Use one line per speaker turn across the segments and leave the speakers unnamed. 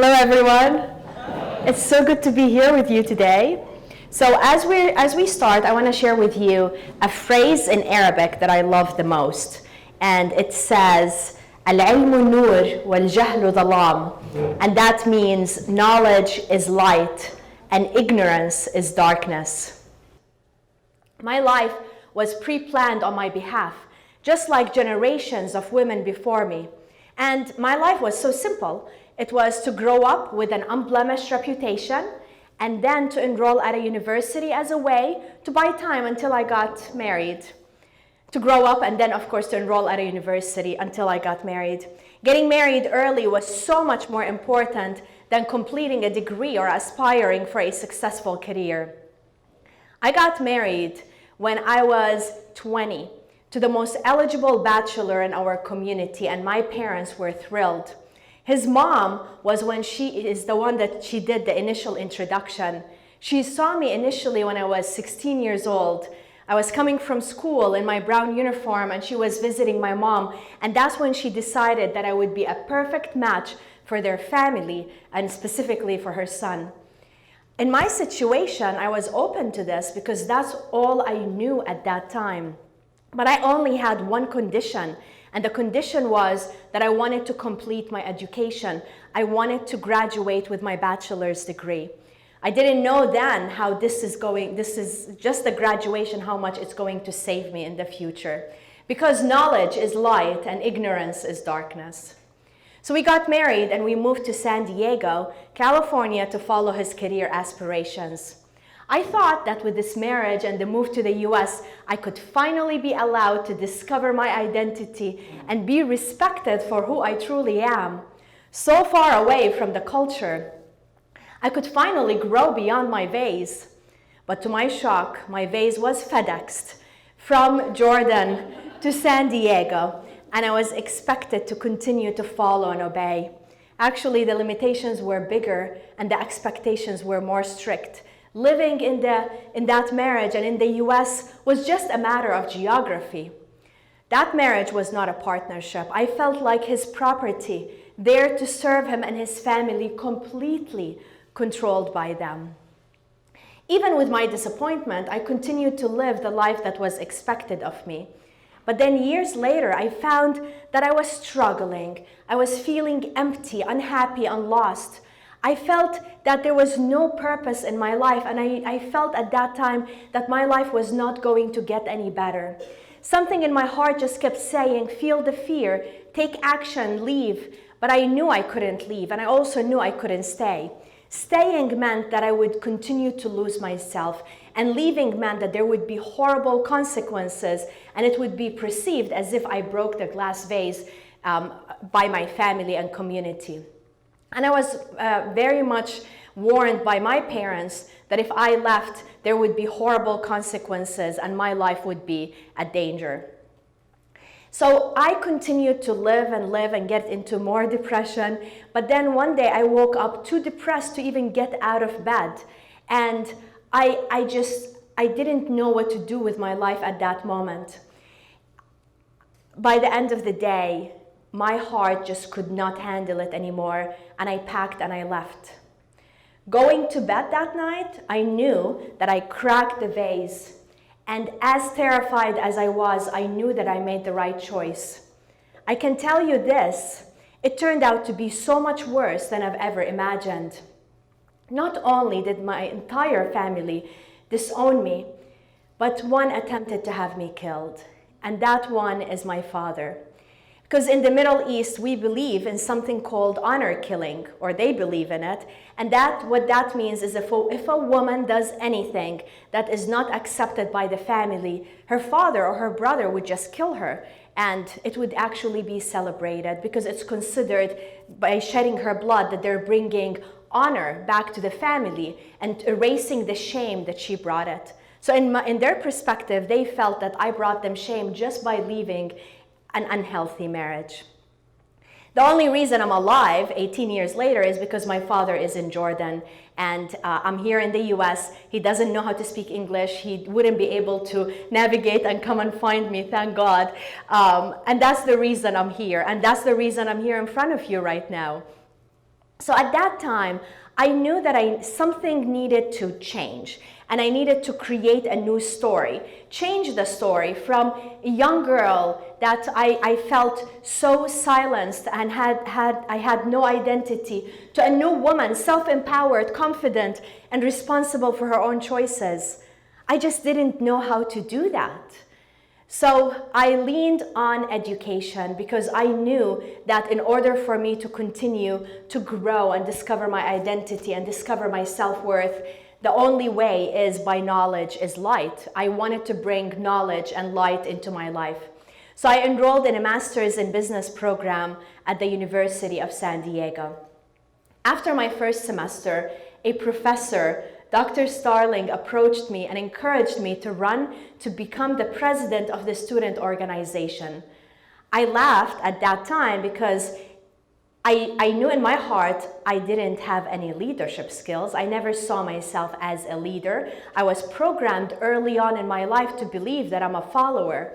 Hello everyone. It's so good to be here with you today. So as we start, I want to share with you a phrase in Arabic that I love the most. And it says, "Al-ilmu nur wal-jahlu dhalam." And that means knowledge is light and ignorance is darkness. My life was pre-planned on my behalf, just like generations of women before me. And my life was so simple. It was to grow up with an unblemished reputation and then to enroll at a university as a way to buy time until I got married. To grow up and then, of course, to enroll at a university until I got married. Getting married early was so much more important than completing a degree or aspiring for a successful career. I got married when I was 20 to the most eligible bachelor in our community, and my parents were thrilled. His mom was the one that she did the initial introduction. She saw me initially when I was 16 years old. I was coming from school in my brown uniform and she was visiting my mom, and that's when she decided that I would be a perfect match for their family and specifically for her son. In my situation, I was open to this because that's all I knew at that time. But I only had one condition, and the condition was that I wanted to complete my education. I wanted to graduate with my bachelor's degree. I didn't know then how this is just the graduation, how much it's going to save me in the future. Because knowledge is light and ignorance is darkness. So we got married and we moved to San Diego, California to follow his career aspirations. I thought that with this marriage and the move to the US, I could finally be allowed to discover my identity and be respected for who I truly am. So far away from the culture, I could finally grow beyond my vase. But to my shock, my vase was FedExed from Jordan to San Diego, and I was expected to continue to follow and obey. Actually, the limitations were bigger and the expectations were more strict. Living in that marriage and in the US was just a matter of geography. That marriage was not a partnership. I felt like his property, there to serve him and his family, completely controlled by them. Even with my disappointment, I continued to live the life that was expected of me. But then years later, I found that I was struggling. I was feeling empty, unhappy, and lost. I felt that there was no purpose in my life, and I felt at that time that my life was not going to get any better. Something in my heart just kept saying, feel the fear, take action, leave. But I knew I couldn't leave, and I also knew I couldn't stay. Staying meant that I would continue to lose myself, and leaving meant that there would be horrible consequences, and it would be perceived as if I broke the glass vase by my family and community. And I was very much warned by my parents that if I left, there would be horrible consequences and my life would be a danger. So I continued to live and get into more depression. But then one day I woke up too depressed to even get out of bed. And I didn't know what to do with my life at that moment. By the end of the day, my heart just could not handle it anymore, and I packed and I left. Going to bed that night, I knew that I cracked the vase, and as terrified as I was, I knew that I made the right choice. I can tell you this, it turned out to be so much worse than I've ever imagined. Not only did my entire family disown me, but one attempted to have me killed, and that one is my father. Because in the Middle East, we believe in something called honor killing, or they believe in it. And what that means is if a woman does anything that is not accepted by the family, her father or her brother would just kill her. And it would actually be celebrated because it's considered by shedding her blood that they're bringing honor back to the family and erasing the shame that she brought it. So in their perspective, they felt that I brought them shame just by leaving an unhealthy marriage. The only reason I'm alive 18 years later is because my father is in Jordan and I'm here in the US. He doesn't know how to speak English. He wouldn't be able to navigate and come and find me, thank God. And that's the reason I'm here. And that's the reason I'm here in front of you right now. So at that time, I knew that something needed to change, and I needed to create a new story, change the story from a young girl that I felt so silenced and I had no identity, to a new woman, self-empowered, confident, and responsible for her own choices. I just didn't know how to do that. So I leaned on education because I knew that in order for me to continue to grow and discover my identity and discover my self-worth, the only way is by knowledge is light. I wanted to bring knowledge and light into my life. So I enrolled in a master's in business program at the University of San Diego. After my first semester, a professor, Dr. Starling, approached me and encouraged me to run to become the president of the student organization. I laughed at that time because I knew in my heart I didn't have any leadership skills. I never saw myself as a leader. I was programmed early on in my life to believe that I'm a follower.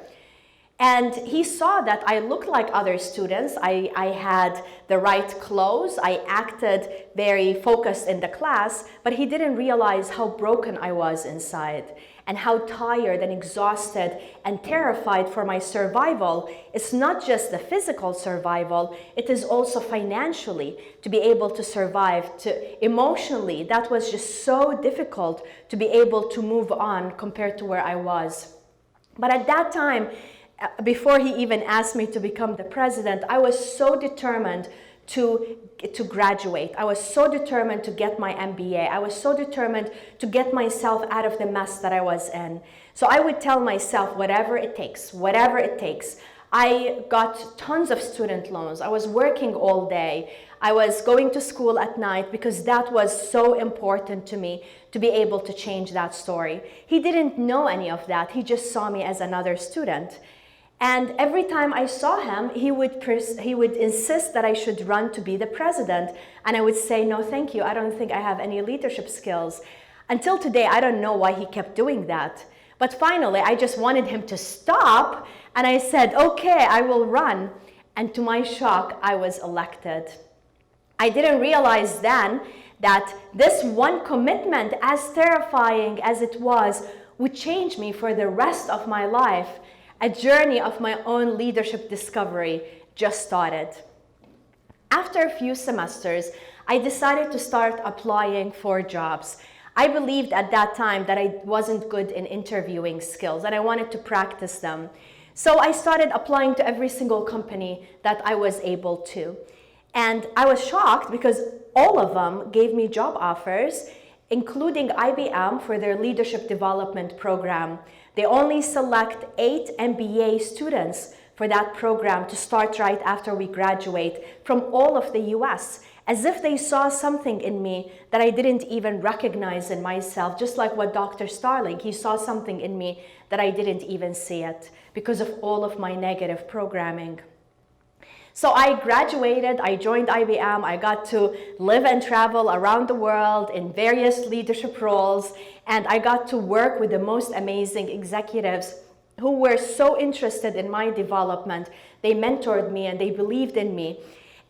And he saw that I looked like other students. I had the right clothes. I acted very focused in the class, but he didn't realize how broken I was inside and how tired and exhausted and terrified for my survival. It's not just the physical survival, it is also financially to be able to survive, to emotionally. That was just so difficult to be able to move on compared to where I was. But at that time, before he even asked me to become the president, I was so determined to graduate. I was so determined to get my MBA. I was so determined to get myself out of the mess that I was in. So I would tell myself, whatever it takes, whatever it takes. I got tons of student loans. I was working all day. I was going to school at night because that was so important to me to be able to change that story. He didn't know any of that. He just saw me as another student. And every time I saw him, he would insist that I should run to be the president. And I would say, no, thank you. I don't think I have any leadership skills. Until today, I don't know why he kept doing that. But finally, I just wanted him to stop. And I said, okay, I will run. And to my shock, I was elected. I didn't realize then that this one commitment, as terrifying as it was, would change me for the rest of my life. A journey of my own leadership discovery just started. After a few semesters, I decided to start applying for jobs. I believed at that time that I wasn't good in interviewing skills and I wanted to practice them. So I started applying to every single company that I was able to. And I was shocked because all of them gave me job offers, including IBM for their leadership development program. They only select 8 MBA students for that program to start right after we graduate from all of the US, as if they saw something in me that I didn't even recognize in myself, just like what Dr. Starling, he saw something in me that I didn't even see it because of all of my negative programming. So I graduated, I joined IBM, I got to live and travel around the world in various leadership roles, and I got to work with the most amazing executives who were so interested in my development. They mentored me and they believed in me.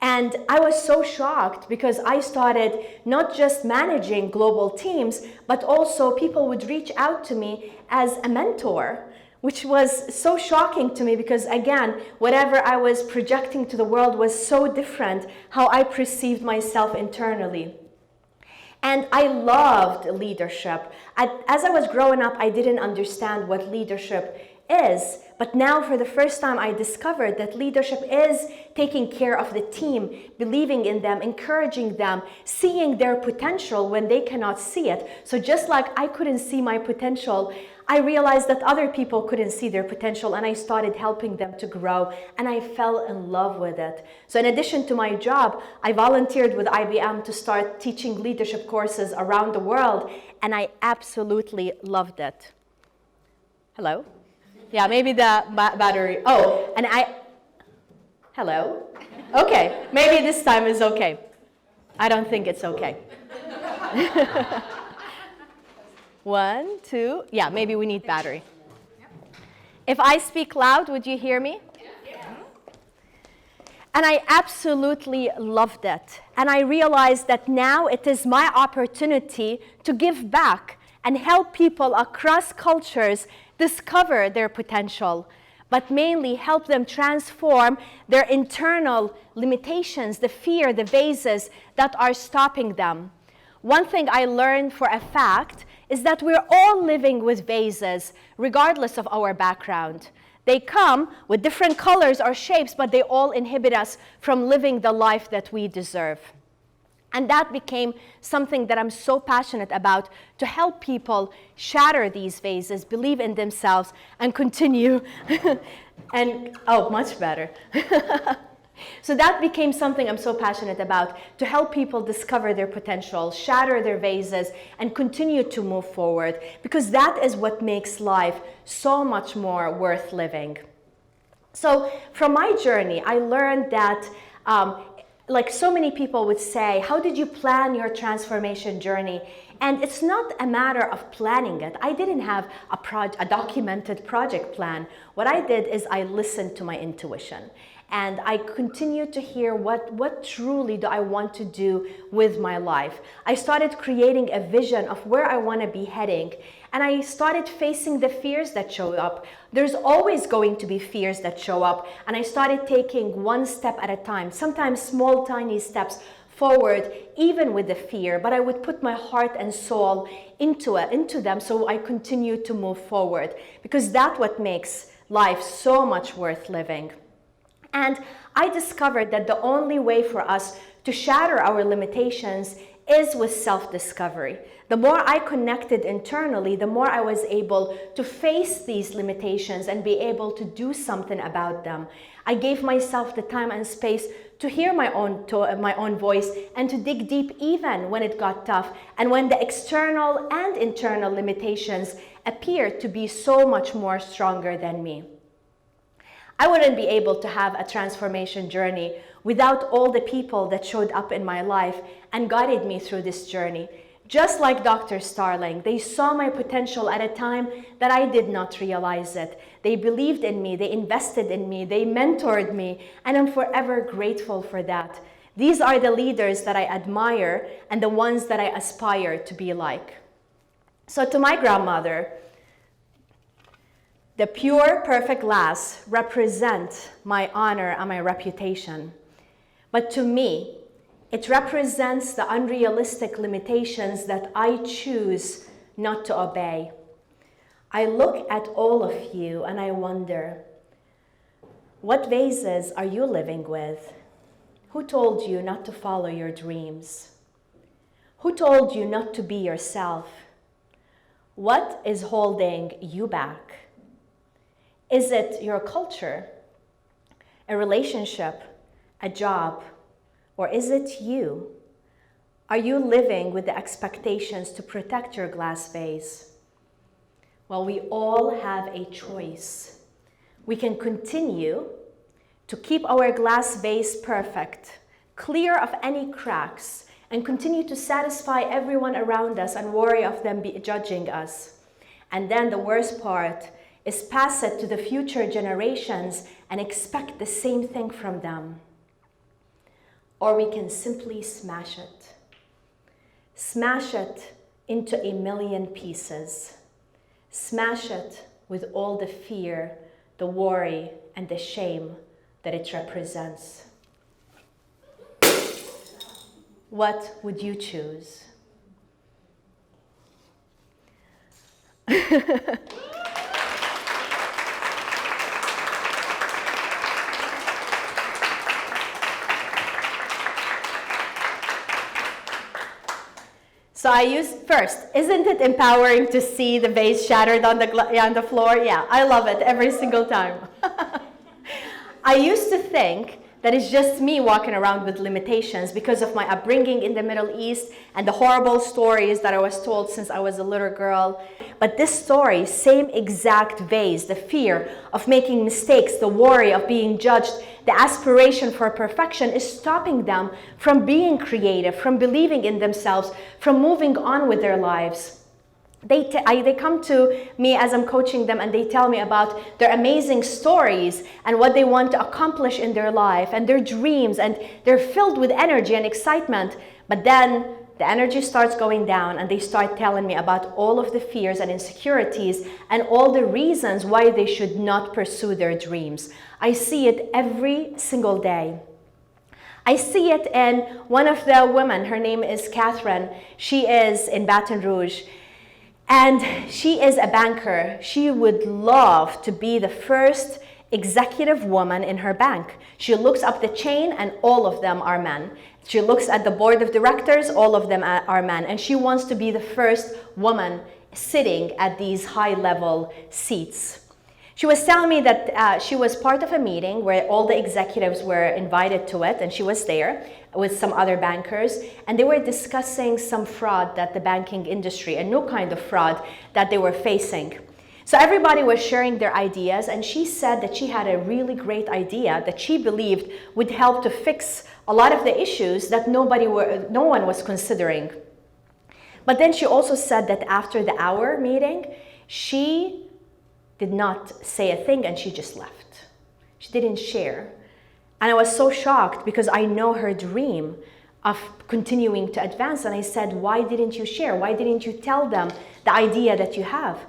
And I was so shocked because I started not just managing global teams, but also people would reach out to me as a mentor, which was so shocking to me because, again, whatever I was projecting to the world was so different how I perceived myself internally. And I loved leadership. As I was growing up, I didn't understand what leadership is, but now for the first time I discovered that leadership is taking care of the team, believing in them, encouraging them, seeing their potential when they cannot see it. So just like I couldn't see my potential, I realized that other people couldn't see their potential, and I started helping them to grow, and I fell in love with it. So in addition to my job, I volunteered with IBM to start teaching leadership courses around the world, and I absolutely loved it. Hello? Yeah, maybe the battery. Oh, and hello? Okay, maybe this time is okay. I don't think it's okay. 1, 2, yeah, maybe we need battery. If I speak loud, would you hear me? And I absolutely loved it. And I realized that now it is my opportunity to give back and help people across cultures discover their potential, but mainly help them transform their internal limitations, the fear, the vases that are stopping them. One thing I learned for a fact is that we're all living with vases, regardless of our background. They come with different colors or shapes, but they all inhibit us from living the life that we deserve. And that became something that I'm so passionate about, to help people shatter these vases, believe in themselves, and continue. And, oh, much better. So that became something I'm so passionate about, to help people discover their potential, shatter their vases, and continue to move forward, because that is what makes life so much more worth living. So from my journey, I learned that like so many people would say, how did you plan your transformation journey? And it's not a matter of planning it. I didn't have a documented project plan. What I did is I listened to my intuition. And I continued to hear what truly do I want to do with my life. I started creating a vision of where I want to be heading. And I started facing the fears that show up. There's always going to be fears that show up. And I started taking one step at a time, sometimes small, tiny steps forward, even with the fear. But I would put my heart and soul into them, so I continue to move forward, because that's what makes life so much worth living. And I discovered that the only way for us to shatter our limitations is with self-discovery. The more I connected internally, the more I was able to face these limitations and be able to do something about them. I gave myself the time and space to hear my own voice and to dig deep even when it got tough and when the external and internal limitations appeared to be so much more stronger than me. I wouldn't be able to have a transformation journey without all the people that showed up in my life and guided me through this journey. Just like Dr. Starling, they saw my potential at a time that I did not realize it. They believed in me, they invested in me, they mentored me, and I'm forever grateful for that. These are the leaders that I admire and the ones that I aspire to be like. So to my grandmother, the pure, perfect glass represents my honor and my reputation. But to me, it represents the unrealistic limitations that I choose not to obey. I look at all of you and I wonder, what vases are you living with? Who told you not to follow your dreams? Who told you not to be yourself? What is holding you back? Is it your culture, a relationship, a job, or is it you? Are you living with the expectations to protect your glass vase? Well, we all have a choice. We can continue to keep our glass vase perfect, clear of any cracks, and continue to satisfy everyone around us and worry of them judging us. And then the worst part is pass it to the future generations and expect the same thing from them. Or we can simply smash it. Smash it into a million pieces. Smash it with all the fear, the worry, and the shame that it represents. What would you choose? So I use, first, isn't it empowering to see the vase shattered on the floor? Yeah, I love it every single time. I used to think that it's just me walking around with limitations because of my upbringing in the Middle East and the horrible stories that I was told since I was a little girl. But this story, same exact vase, the fear of making mistakes, the worry of being judged, the aspiration for perfection is stopping them from being creative, from believing in themselves, from moving on with their lives. they come to me as I'm coaching them, and they tell me about their amazing stories and what they want to accomplish in their life and their dreams, and they're filled with energy and excitement. But then the energy starts going down, and they start telling me about all of the fears and insecurities and all the reasons why they should not pursue their dreams. I see it every single day. I see it in one of the women. Her name is Catherine. She is in Baton Rouge. And she is a banker. She would love to be the first executive woman in her bank. She looks up the chain, and all of them are men. She looks at the board of directors, all of them are men. And she wants to be the first woman sitting at these high-level seats. She was telling me that she was part of a meeting where all the executives were invited to it, and she was there with some other bankers, and they were discussing some fraud that the banking industry, a new kind of fraud that they were facing. So everybody was sharing their ideas, and she said that she had a really great idea that she believed would help to fix a lot of the issues that no one was considering. But then she also said that after the hour meeting, she did not say a thing, and she just left. She didn't share. And I was so shocked because I know her dream of continuing to advance. And I said, why didn't you share? Why didn't you tell them the idea that you have?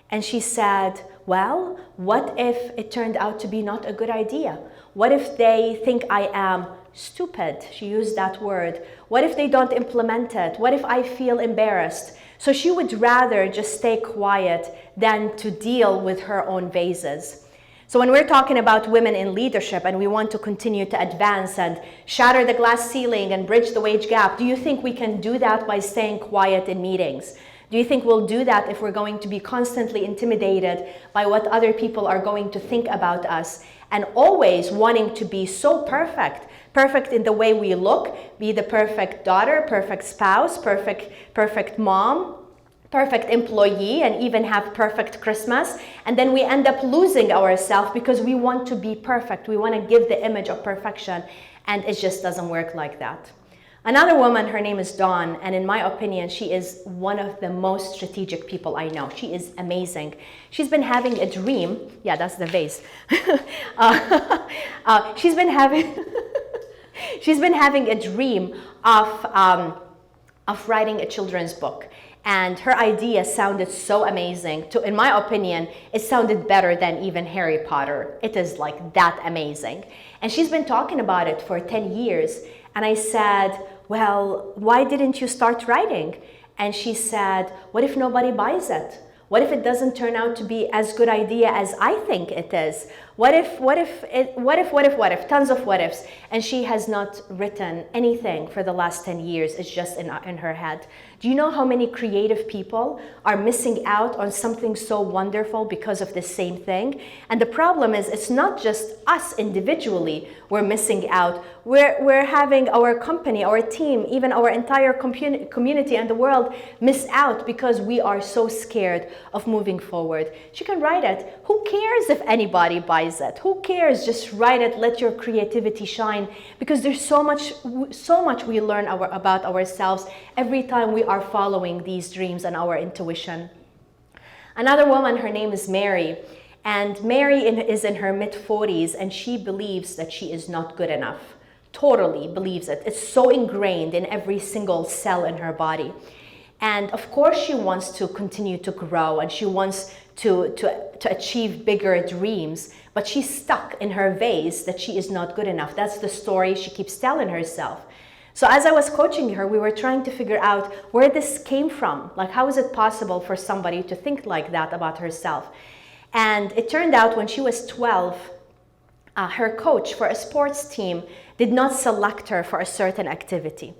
And she said, well, what if it turned out to be not a good idea? What if they think I am stupid? She used that word. What if they don't implement it? What if I feel embarrassed? So she would rather just stay quiet than to deal with her own vases. So when we're talking about women in leadership and we want to continue to advance and shatter the glass ceiling and bridge the wage gap, do you think we can do that by staying quiet in meetings? Do you think we'll do that if we're going to be constantly intimidated by what other people are going to think about us, and always wanting to be so perfect? Perfect in the way we look, be the perfect daughter, perfect spouse, perfect mom, perfect employee, and even have perfect Christmas. And then we end up losing ourselves because we want to be perfect. We want to give the image of perfection, and it just doesn't work like that. Another woman, her name is Dawn, and in my opinion, she is one of the most strategic people I know. She is amazing. She's been having a dream. Yeah, that's the vase. She's been having a dream of writing a children's book. And her idea sounded so amazing. In my opinion, it sounded better than even Harry Potter. It is like that amazing. And she's been talking about it for 10 years. And I said, well, why didn't you start writing? And she said, what if nobody buys it? What if it doesn't turn out to be as good idea as I think it is? What if, tons of what ifs. And she has not written anything for the last 10 years. It's just in her head. Do you know how many creative people are missing out on something so wonderful because of the same thing? And the problem is, it's not just us individually we're missing out. We're having our company, our team, even our entire community and the world miss out because we are so scared of moving forward. She can write it. Who cares if anybody buys it? Who cares? Just write it. Let your creativity shine, because there's so much we learn about ourselves every time we are following these dreams and our intuition. Another woman, her name is Mary. And Mary is in her mid-40s, and she believes that she is not good enough. Totally believes it. It's so ingrained in every single cell in her body. And of course she wants to continue to grow, and she wants to achieve bigger dreams, but she's stuck in her vase that she is not good enough. That's the story she keeps telling herself. So as I was coaching her, we were trying to figure out where this came from. Like, how is it possible for somebody to think like that about herself? And it turned out when she was 12, her coach for a sports team did not select her for a certain activity.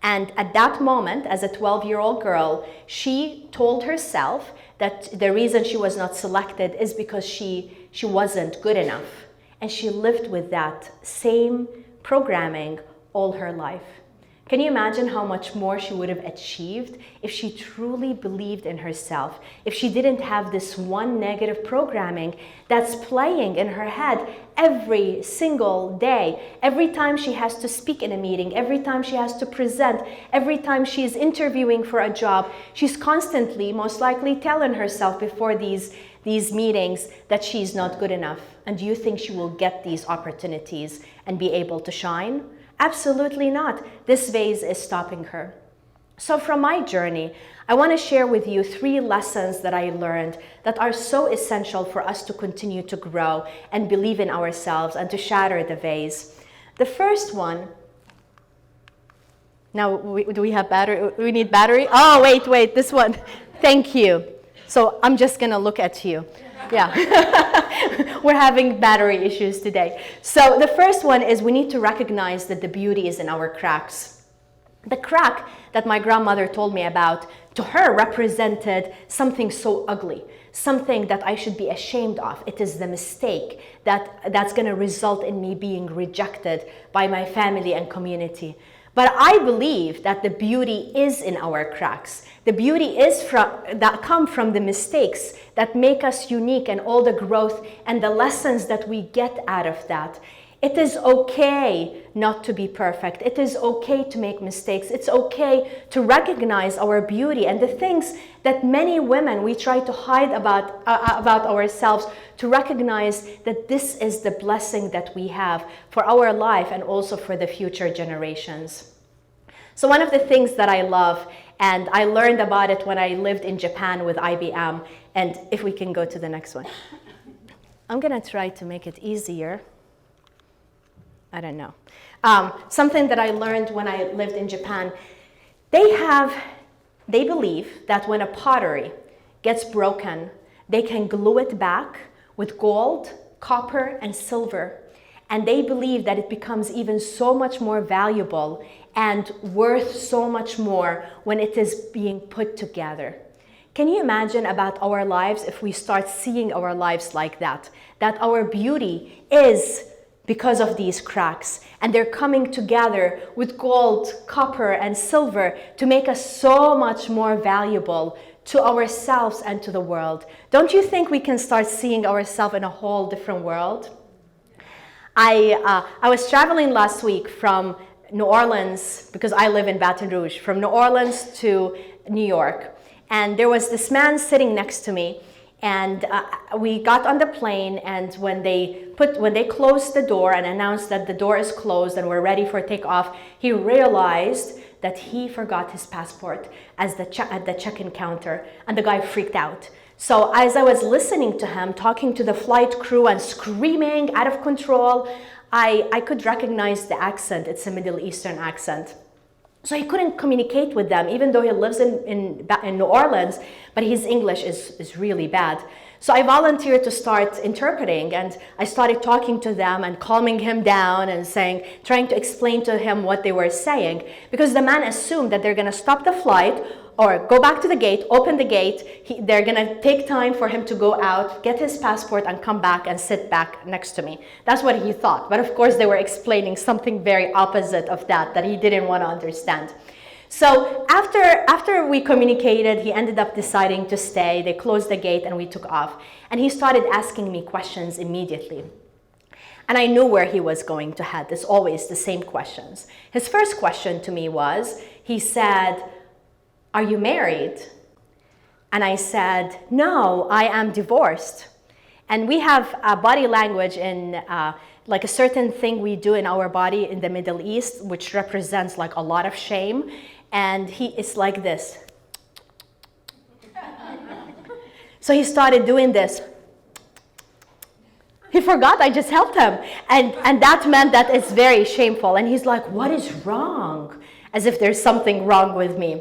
And at that moment, as a 12-year-old girl, she told herself that the reason she was not selected is because she wasn't good enough. And she lived with that same programming all her life. Can you imagine how much more she would have achieved if she truly believed in herself, if she didn't have this one negative programming that's playing in her head every single day, every time she has to speak in a meeting, every time she has to present, every time she's interviewing for a job, she's constantly, most likely, telling herself before these meetings that she's not good enough. And do you think she will get these opportunities and be able to shine? Absolutely not. This vase is stopping her. So from my journey, I want to share with you 3 lessons that I learned that are so essential for us to continue to grow and believe in ourselves and to shatter the vase. The first one, now do we have battery? We need battery? Oh, wait, this one. Thank you. So I'm just going to look at you. Yeah, we're having battery issues today. So the first one is we need to recognize that the beauty is in our cracks. The crack that my grandmother told me about, to her, represented something so ugly, something that I should be ashamed of. It is the mistake that's going to result in me being rejected by my family and community. But I believe that the beauty is in our cracks. The beauty is that come from the mistakes that make us unique and all the growth and the lessons that we get out of that. It is okay not to be perfect. It is okay to make mistakes. It's okay to recognize our beauty and the things that many women, we try to hide about ourselves, to recognize that this is the blessing that we have for our life and also for the future generations. So one of the things that I love, and I learned about it when I lived in Japan with IBM, and if we can go to the next one. I'm going to try to make it easier. I don't know. Something that I learned when I lived in Japan, they believe that when a pottery gets broken, they can glue it back with gold, copper, and silver. And they believe that it becomes even so much more valuable and worth so much more when it is being put together. Can you imagine about our lives if we start seeing our lives like that? That our beauty is because of these cracks, and they're coming together with gold, copper, and silver to make us so much more valuable to ourselves and to the world. Don't you think we can start seeing ourselves in a whole different world? I was traveling last week from New Orleans, because I live in Baton Rouge, from New Orleans to New York. And there was this man sitting next to me, and we got on the plane, and when they closed the door and announced that the door is closed and we're ready for takeoff, he realized that he forgot his passport at the check-in counter, and the guy freaked out. So as I was listening to him, talking to the flight crew and screaming out of control, I could recognize the accent. It's a Middle Eastern accent. So he couldn't communicate with them, even though he lives in New Orleans, but his English is really bad. So I volunteered to start interpreting, and I started talking to them and calming him down and trying to explain to him what they were saying, because the man assumed that they're going to stop the flight or go back to the gate, open the gate. They're going to take time for him to go out, get his passport, and come back and sit back next to me. That's what he thought. But of course, they were explaining something very opposite of that he didn't want to understand. So after we communicated, he ended up deciding to stay. They closed the gate and we took off. And he started asking me questions immediately. And I knew where he was going to head. It's always the same questions. His first question to me was, he said, "Are you married?" And I said, "No, I am divorced." And we have a body language in like a certain thing we do in our body in the Middle East, which represents like a lot of shame. And he is like this. So he started doing this. He forgot I just helped him. And that meant that it's very shameful. And he's like, "What is wrong?" As if there's something wrong with me.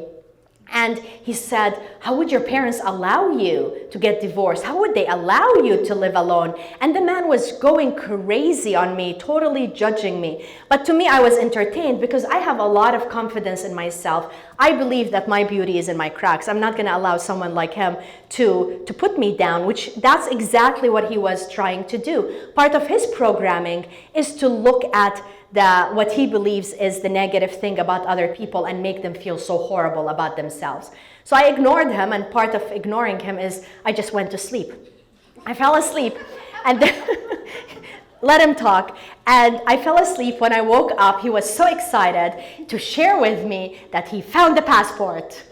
And he said, "How would your parents allow you to get divorced? How would they allow you to live alone?" And the man was going crazy on me, totally judging me. But to me, I was entertained because I have a lot of confidence in myself. I believe that my beauty is in my cracks. I'm not going to allow someone like him to put me down, which that's exactly what he was trying to do. Part of his programming is to look at what he believes is the negative thing about other people and make them feel so horrible about themselves. So I ignored him, and part of ignoring him is I just went to sleep. I fell asleep and then let him talk. And I fell asleep. When I woke up, he was so excited to share with me that he found the passport.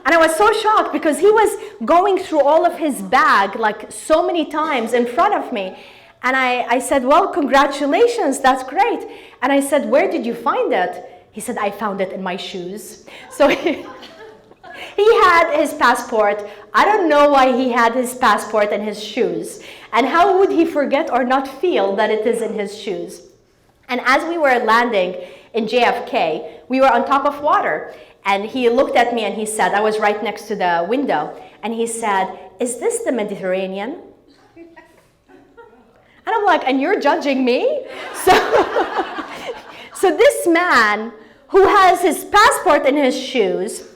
And I was so shocked because he was going through all of his bag like so many times in front of me. And I said, well, congratulations, that's great. And I said, where did you find it? He said, I found it in my shoes. So he had his passport. I don't know why he had his passport in his shoes. And how would he forget or not feel that it is in his shoes? And as we were landing in JFK, we were on top of water. And he looked at me and he said, I was right next to the window. And he said, is this the Mediterranean? And I'm like, and you're judging me? So this man who has his passport in his shoes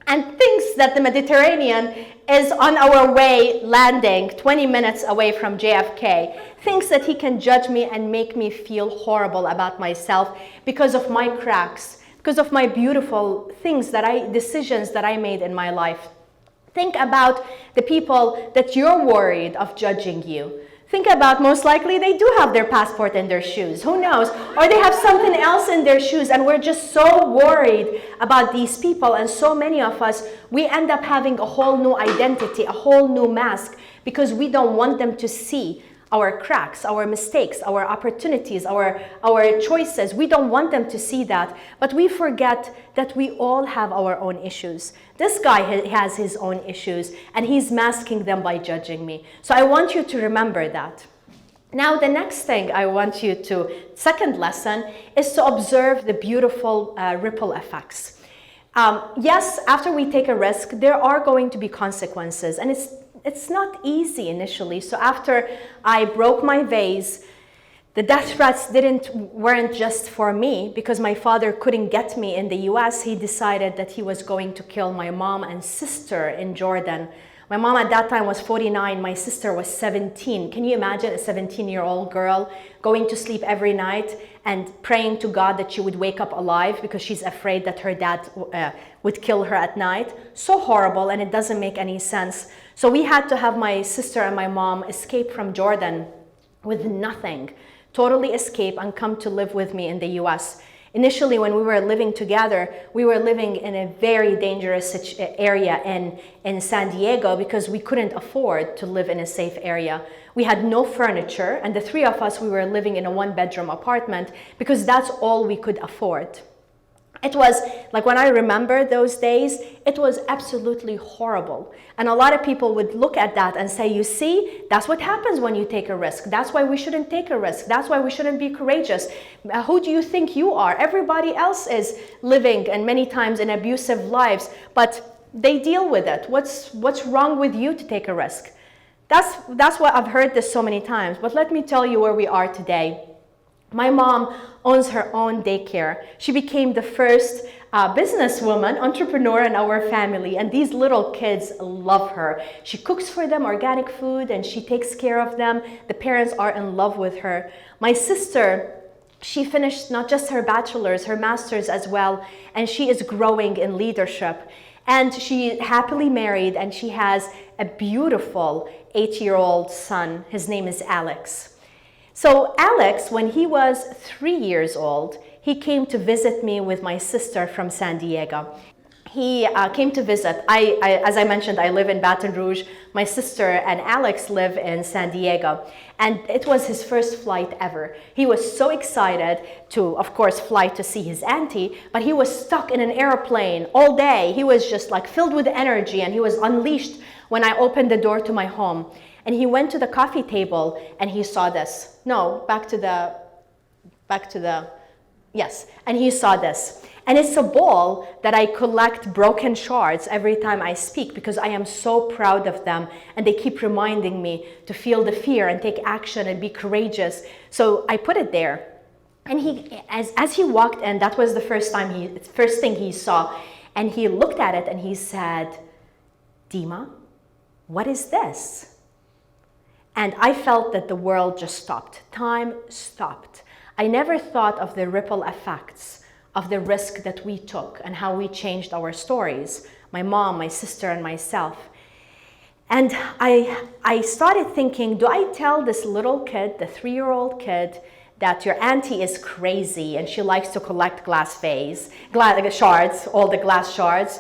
and thinks that the Mediterranean is on our way landing 20 minutes away from JFK, thinks that he can judge me and make me feel horrible about myself because of my cracks, because of my beautiful decisions that I made in my life. Think about the people that you're worried of judging you. Think about, most likely they do have their passport in their shoes, who knows? Or they have something else in their shoes, and we're just so worried about these people. And so many of us, we end up having a whole new identity, a whole new mask, because we don't want them to see our cracks, our mistakes, our opportunities, our choices. We don't want them to see that, but we forget that we all have our own issues. This guy has his own issues, and he's masking them by judging me. So I want you to remember that. Now, the next thing I want you to, second lesson, is to observe the beautiful ripple effects. Yes, after we take a risk, there are going to be consequences, and it's not easy initially. So after I broke my vase, the death threats weren't just for me, because my father couldn't get me in the US. He decided that he was going to kill my mom and sister in Jordan. My mom at that time was 49, my sister was 17. Can you imagine a 17-year-old girl going to sleep every night and praying to God that she would wake up alive because she's afraid that her dad would kill her at night? So horrible, and it doesn't make any sense. So we had to have my sister and my mom escape from Jordan with nothing, totally escape and come to live with me in the US. Initially, when we were living together, we were living in a very dangerous area in San Diego because we couldn't afford to live in a safe area. We had no furniture, and the three of us, we were living in a one-bedroom apartment because that's all we could afford. It was, like, when I remember those days, it was absolutely horrible. And a lot of people would look at that and say, you see, that's what happens when you take a risk. That's why we shouldn't take a risk. That's why we shouldn't be courageous. Who do you think you are? Everybody else is living, and many times in abusive lives, but they deal with it. What's wrong with you to take a risk? That's what I've heard this so many times. But let me tell you where we are today. My mom owns her own daycare. She became the first businesswoman, entrepreneur in our family, and these little kids love her. She cooks for them organic food, and she takes care of them. The parents are in love with her. My sister, she finished not just her bachelor's, her master's as well, and she is growing in leadership. And she happily married, and she has a beautiful 8-year-old son. His name is Alex. So Alex, when he was 3 years old, he came to visit me with my sister from San Diego. He came to visit. As I mentioned, I live in Baton Rouge. My sister and Alex live in San Diego. And it was his first flight ever. He was so excited to, of course, fly to see his auntie, but he was stuck in an airplane all day. He was just like filled with energy, and he was unleashed when I opened the door to my home. And he went to the coffee table and he saw this. No, yes. And he saw this. And it's a ball that I collect broken shards every time I speak because I am so proud of them. And they keep reminding me to feel the fear and take action and be courageous. So I put it there. And as he walked in, that was the first thing he saw. And he looked at it and he said, Dima, what is this? And I felt that the world just stopped. Time stopped. I never thought of the ripple effects of the risk that we took and how we changed our stories, my mom, my sister, and myself. And I started thinking, do I tell this little kid, the 3-year-old kid, that your auntie is crazy and she likes to collect glass shards, all the glass shards?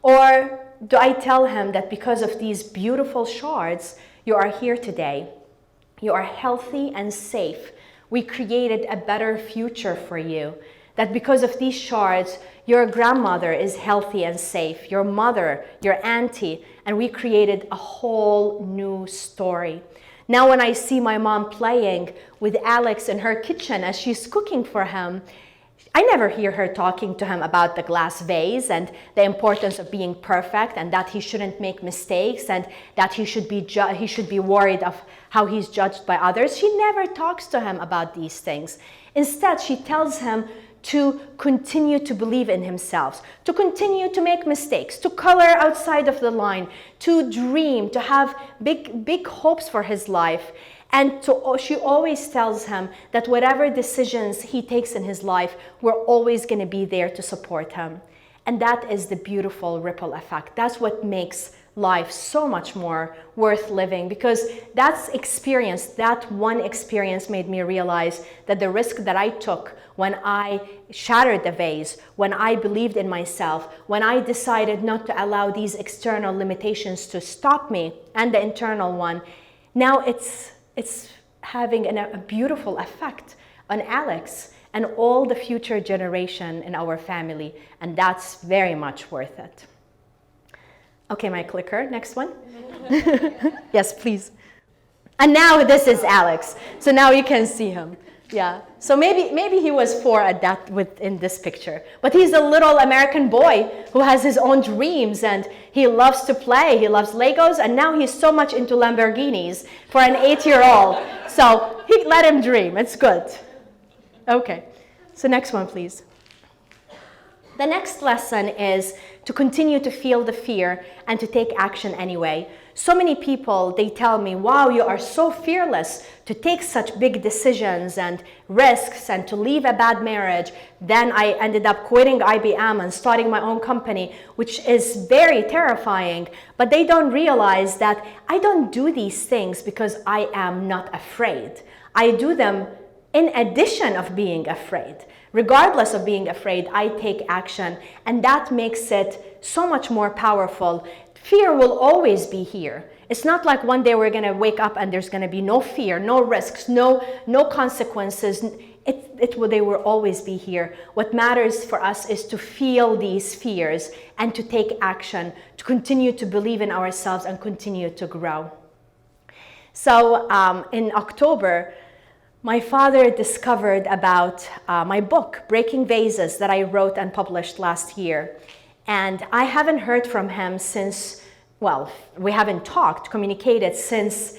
Or do I tell him that because of these beautiful shards, you are here today, you are healthy and safe, we created a better future for you, that because of these shards, your grandmother is healthy and safe, your mother, your auntie, and we created a whole new story. Now when I see my mom playing with Alex in her kitchen as she's cooking for him, I never hear her talking to him about the glass vase and the importance of being perfect and that he shouldn't make mistakes and that he should be worried of how he's judged by others. She never talks to him about these things. Instead, she tells him to continue to believe in himself, to continue to make mistakes, to color outside of the line, to dream, to have big hopes for his life. And she always tells him that whatever decisions he takes in his life, we're always going to be there to support him. And that is the beautiful ripple effect. That's what makes life so much more worth living, because that one experience made me realize that the risk that I took when I shattered the vase, when I believed in myself, when I decided not to allow these external limitations to stop me and the internal one, now it's having a beautiful effect on Alex and all the future generation in our family, and that's very much worth it. Okay, my clicker, next one. Yes, please. And now this is Alex, so now you can see him. Yeah, so maybe he was 4 in this picture, but he's a little American boy who has his own dreams and he loves to play, he loves Legos, and now he's so much into Lamborghinis for an 8-year-old. So let him dream, it's good. Okay, so next one, please. The next lesson is to continue to feel the fear and to take action anyway. So many people, they tell me, wow, you are so fearless to take such big decisions and risks and to leave a bad marriage. Then I ended up quitting IBM and starting my own company, which is very terrifying. But they don't realize that I don't do these things because I am not afraid. I do them in addition of being afraid. Regardless of being afraid, I take action, and that makes it so much more powerful. Fear will always be here. It's not like one day we're going to wake up and there's going to be no fear, no risks, no consequences. They will always be here. What matters for us is to feel these fears and to take action, to continue to believe in ourselves and continue to grow. So in October, my father discovered about my book, Breaking Vases, that I wrote and published last year. And I haven't heard from him since, well, we haven't communicated since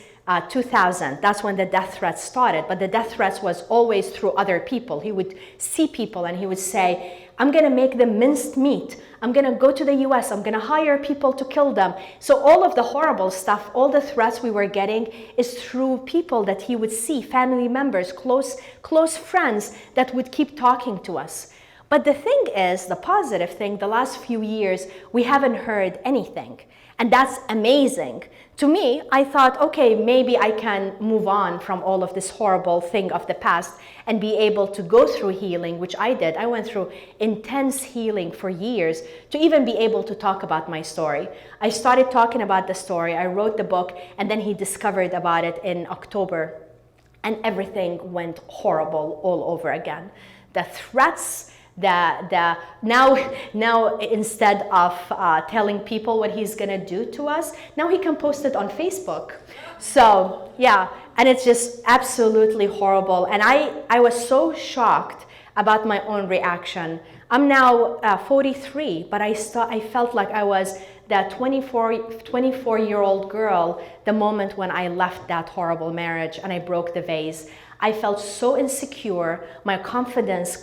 2000. That's when the death threats started. But the death threats was always through other people. He would see people and he would say, I'm going to make them minced meat. I'm going to go to the US. I'm going to hire people to kill them. So all of the horrible stuff, all the threats we were getting is through people that he would see, family members, close friends that would keep talking to us. But the thing is, the positive thing, the last few years, we haven't heard anything. And that's amazing. To me, I thought, okay, maybe I can move on from all of this horrible thing of the past and be able to go through healing, which I did. I went through intense healing for years to even be able to talk about my story. I started talking about the story, I wrote the book, and then he discovered about it in October. And everything went horrible all over again. The threats, now instead of telling people what he's gonna do to us, now he can post it on Facebook. So yeah, and it's just absolutely horrible. And I was so shocked about my own reaction. I'm now 43, but I felt like I was that 24-year-old girl the moment when I left that horrible marriage and I broke the vase. I felt so insecure. My confidence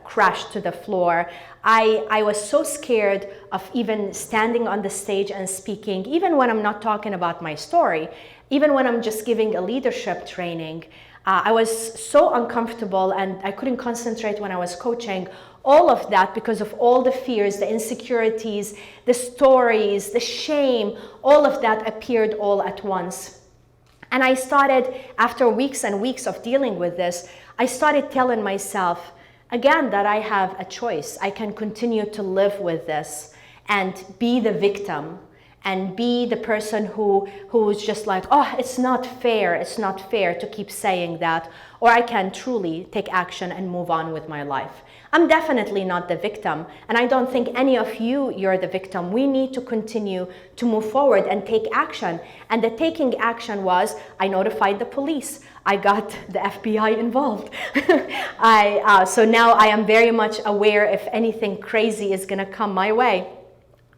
crashed to the floor. I was so scared of even standing on the stage and speaking, even when I'm not talking about my story, even when I'm just giving a leadership training. I was so uncomfortable and I couldn't concentrate when I was coaching. All of that because of all the fears, the insecurities, the stories, the shame, all of that appeared all at once. And I started, after weeks and weeks of dealing with this, I started telling myself, again, that I have a choice. I can continue to live with this and be the victim and be the person who's just like, oh, it's not fair to keep saying that, or I can truly take action and move on with my life. I'm definitely not the victim, and I don't think any of you're the victim. We need to continue to move forward and take action. And the taking action was, I notified the police. I got the FBI involved. So now I am very much aware if anything crazy is gonna come my way.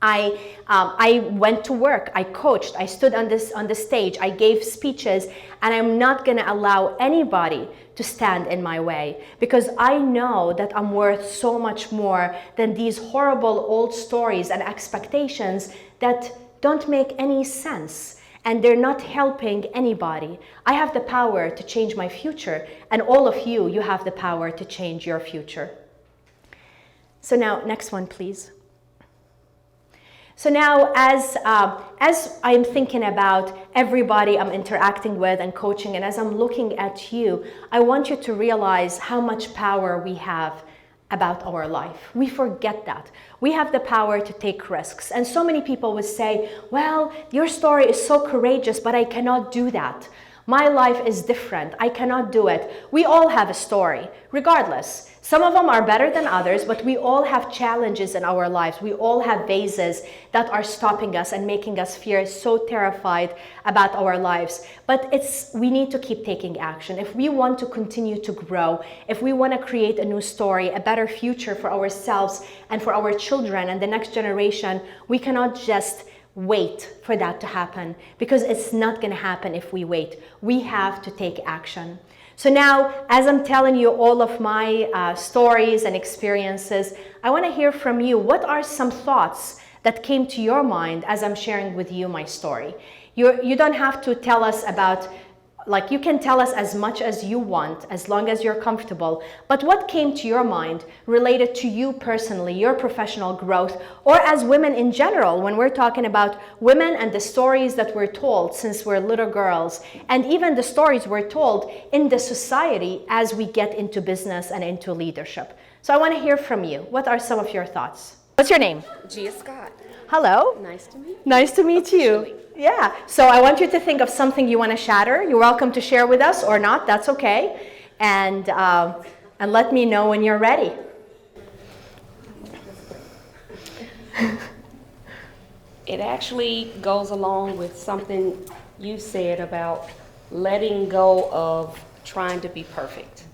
I went to work, I coached, I stood on the stage, I gave speeches, and I'm not gonna allow anybody to stand in my way, because I know that I'm worth so much more than these horrible old stories and expectations that don't make any sense, and they're not helping anybody. I have the power to change my future, and all of you have the power to change your future. So now, next one, please. So now, as I'm thinking about everybody I'm interacting with and coaching, and as I'm looking at you, I want you to realize how much power we have about our life. We forget that. We have the power to take risks. And so many people would say, well, your story is so courageous, but I cannot do that. My life is different. I cannot do it. We all have a story, regardless. Some of them are better than others, but we all have challenges in our lives. We all have phases that are stopping us and making us feel so terrified about our lives. But we need to keep taking action. If we want to continue to grow, if we want to create a new story, a better future for ourselves and for our children and the next generation, we cannot just wait for that to happen, because it's not going to happen if we wait. We have to take action. So now, as I'm telling you all of my stories and experiences, I want to hear from you. What are some thoughts that came to your mind as I'm sharing with you my story? You don't have to tell us about, like, you can tell us as much as you want, as long as you're comfortable. But what came to your mind related to you personally, your professional growth, or as women in general, when we're talking about women and the stories that we're told since we're little girls, and even the stories we're told in the society as we get into business and into leadership. So I want to hear from you. What are some of your thoughts? What's your name?
Gia Scott.
Hello.
Nice to meet you.
Nice to meet you. Yeah, so I want you to think of something you want to shatter. You're welcome to share with us or not, that's okay. And let me know when you're ready.
It actually goes along with something you said about letting go of trying to be perfect.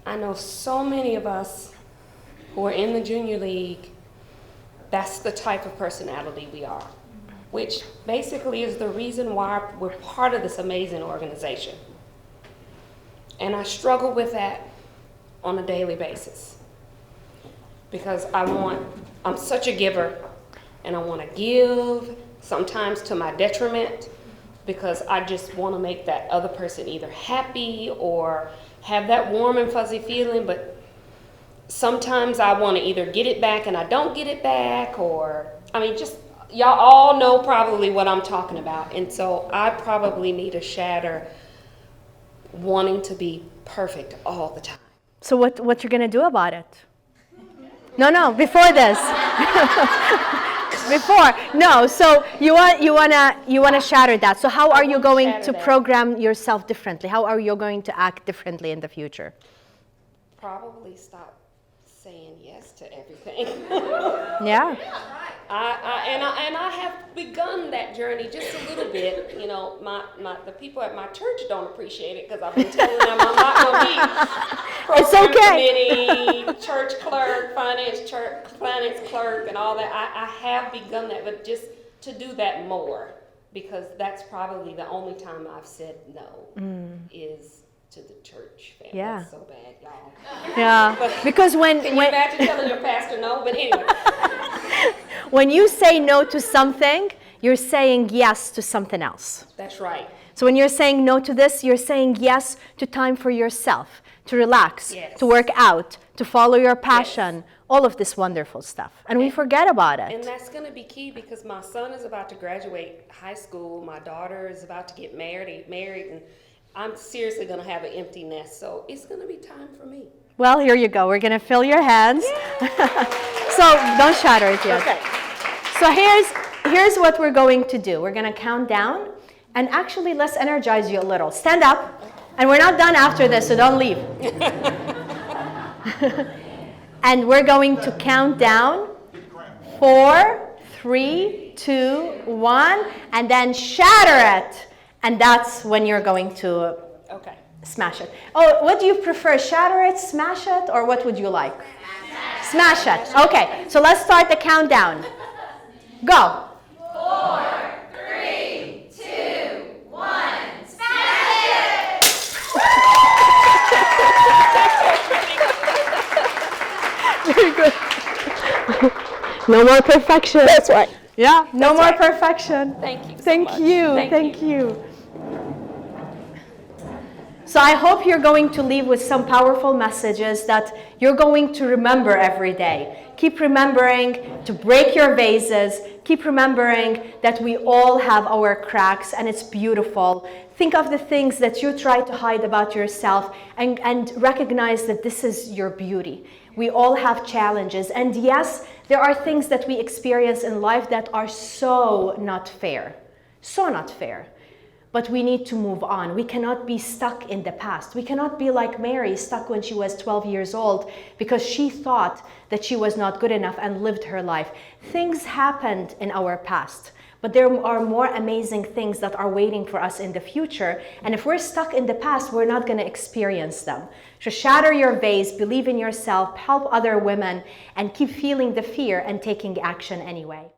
I know so many of us who are in the junior league, that's the type of personality we are, which basically is the reason why we're part of this amazing organization. And I struggle with that on a daily basis, because I'm such a giver, and I want to give, sometimes to my detriment, because I just want to make that other person either happy or have that warm and fuzzy feeling, but sometimes I want to either get it back and I don't get it back, or, I mean, just, y'all all know probably what I'm talking about. And so I probably need a shatter wanting to be perfect all the time.
So what you're going to do about it? No, before this. Before. No, so you want to shatter that. So how are you going to program yourself differently? How are you going to act differently in the future?
Probably stop saying yes to everything.
Yeah.
And I have begun that journey just a little bit. You know, the people at my church don't appreciate it, because I've been telling them I'm not going to be
it's okay.
committee, church clerk, finance clerk, and all that. I have begun that, but just to do that more, because that's probably the only time I've said no is to the church family.
Yeah.
That's so bad, y'all.
Yeah.
But
because when
can you imagine telling your pastor no? But anyway.
When you say no to something, you're saying yes to something else.
That's right.
So when you're saying no to this, you're saying yes to time for yourself, to relax,
Yes.
to work out, to follow your passion, all of this wonderful stuff. And we forget about
And
it.
that's going to be key because my son is about to graduate high school. My daughter is about to get married, and I'm seriously going to have an empty nest. So it's going to be time for me.
Well, here you go. We're going to fill your hands. So don't shatter it yet.
Okay.
So here's what we're going to do. We're going to count down. And actually, let's energize you a little. Stand up. And we're not done after this, so don't leave. And we're going to count down. 4, 3, 2, 1. And then shatter it. And that's when you're going to
Okay.
smash it. Oh, what do you prefer? Shatter it, smash it, or what would you like? Smash it. Okay, so let's start the countdown. Go.
4, 3, 2, 1. Smash it!
Very good. No more perfection.
That's right.
Yeah, no
That's
more
right.
perfection.
Thank you so
Thank
much.
you.
Thank
you. So I hope you're going to leave with some powerful messages that you're going to remember every day. Keep remembering to break your vases. Keep remembering that we all have our cracks and it's beautiful. Think of the things that you try to hide about yourself and recognize that this is your beauty. We all have challenges. And yes, there are things that we experience in life that are so not fair. So not fair. But we need to move on. We cannot be stuck in the past. We cannot be like Mary, stuck when she was 12 years old because she thought that she was not good enough and lived her life. Things happened in our past, but there are more amazing things that are waiting for us in the future. And if we're stuck in the past, we're not going to experience them. So shatter your vase, believe in yourself, help other women, and keep feeling the fear and taking action anyway.